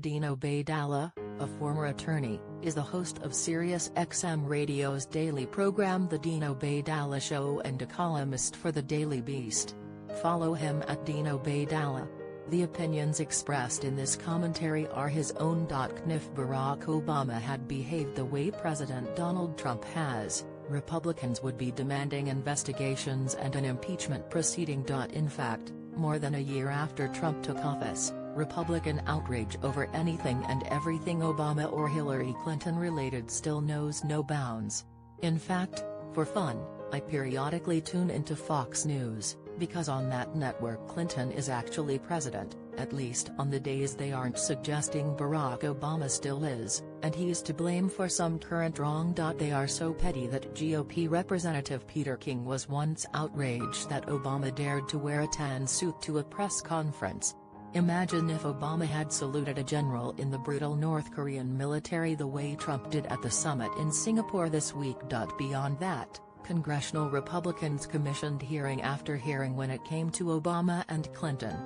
Dino Baydala, a former attorney, is the host of SiriusXM Radio's daily program The Dino Baydala Show and a columnist for The Daily Beast. Follow him at Dino Baydala. The opinions expressed in this commentary are his own. If Barack Obama had behaved the way President Donald Trump has, Republicans would be demanding investigations and an impeachment proceeding. In fact, more than a year after Trump took office, Republican outrage over anything and everything Obama or Hillary Clinton related still knows no bounds. In fact, for fun, I periodically tune into Fox News, because on that network Clinton is actually president, at least on the days they aren't suggesting Barack Obama still is, and he's to blame for some current wrong. They are so petty that GOP Representative Peter King was once outraged that Obama dared to wear a tan suit to a press conference. Imagine if Obama had saluted a general in the brutal North Korean military the way Trump did at the summit in Singapore this week. Beyond that, congressional Republicans commissioned hearing after hearing when it came to Obama and Clinton.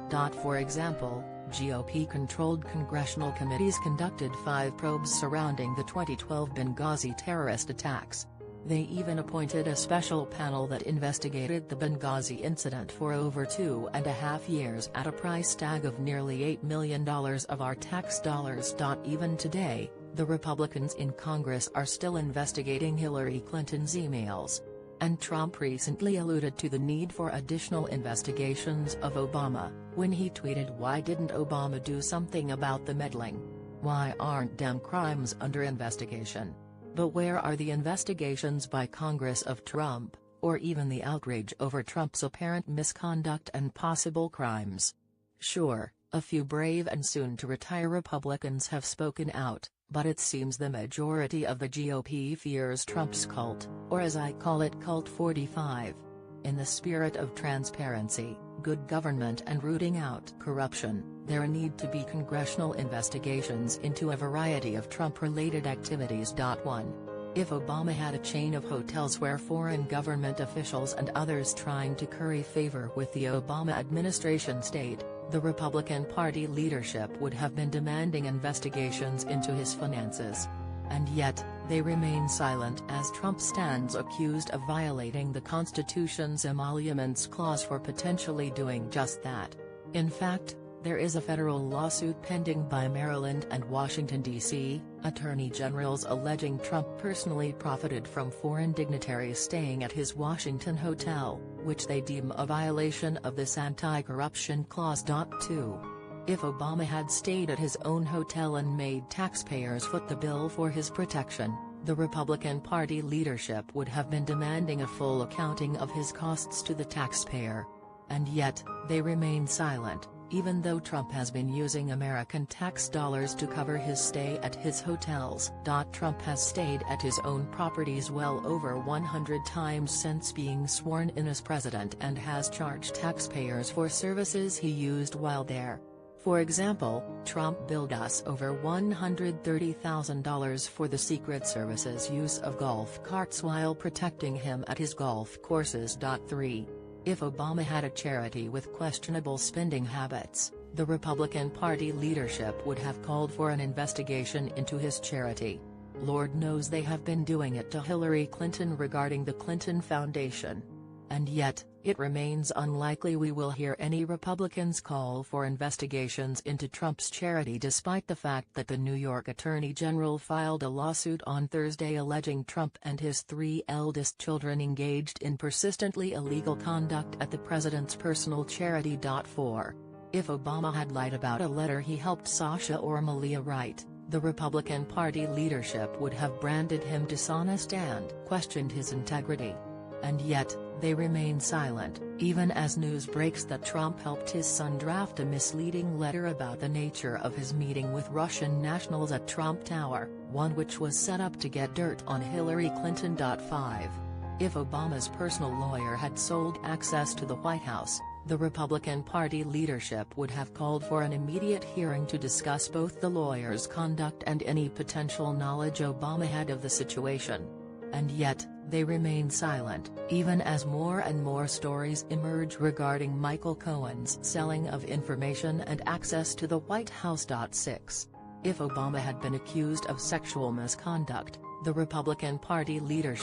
For example, GOP-controlled congressional committees conducted 5 probes surrounding the 2012 Benghazi terrorist attacks. They even appointed a special panel that investigated the Benghazi incident for over 2.5 years at a price tag of nearly $8 million of our tax dollars. Even today, the Republicans in Congress are still investigating Hillary Clinton's emails. And Trump recently alluded to the need for additional investigations of Obama, when he tweeted, "Why didn't Obama do something about the meddling? Why aren't damn crimes under investigation? But where are the investigations by Congress of Trump, or even the outrage over Trump's apparent misconduct and possible crimes?" Sure, a few brave and soon-to-retire Republicans have spoken out, but it seems the majority of the GOP fears Trump's cult, or as I call it, Cult 45. In the spirit of transparency, good government and rooting out corruption, there need to be congressional investigations into a variety of Trump-related activities. 1. If Obama had a chain of hotels where foreign government officials and others trying to curry favor with the Obama administration stayed, the Republican Party leadership would have been demanding investigations into his finances. And yet, they remain silent as Trump stands accused of violating the Constitution's emoluments clause for potentially doing just that. In fact, there is a federal lawsuit pending by Maryland and Washington, D.C., attorney generals alleging Trump personally profited from foreign dignitaries staying at his Washington hotel, which they deem a violation of this anti-corruption clause. 2. If Obama had stayed at his own hotel and made taxpayers foot the bill for his protection, the Republican Party leadership would have been demanding a full accounting of his costs to the taxpayer. And yet, they remain silent, even though Trump has been using American tax dollars to cover his stay at his hotels. Trump has stayed at his own properties well over 100 times since being sworn in as president and has charged taxpayers for services he used while there. For example, Trump billed us over $130,000 for the Secret Service's use of golf carts while protecting him at his golf courses. 3. If Obama had a charity with questionable spending habits, the Republican Party leadership would have called for an investigation into his charity. Lord knows they have been doing it to Hillary Clinton regarding the Clinton Foundation. And yet, it remains unlikely we will hear any Republicans call for investigations into Trump's charity, despite the fact that the New York Attorney General filed a lawsuit on Thursday alleging Trump and his 3 eldest children engaged in persistently illegal conduct at the president's personal charity. 4. If Obama had lied about a letter he helped Sasha or Malia write, the Republican Party leadership would have branded him dishonest and questioned his integrity. And yet, they remain silent, even as news breaks that Trump helped his son draft a misleading letter about the nature of his meeting with Russian nationals at Trump Tower, one which was set up to get dirt on Hillary Clinton. 5. If Obama's personal lawyer had sold access to the White House, the Republican Party leadership would have called for an immediate hearing to discuss both the lawyer's conduct and any potential knowledge Obama had of the situation. And yet, they remain silent, even as more and more stories emerge regarding Michael Cohen's selling of information and access to the White House. 6. If Obama had been accused of sexual misconduct, the Republican Party leadership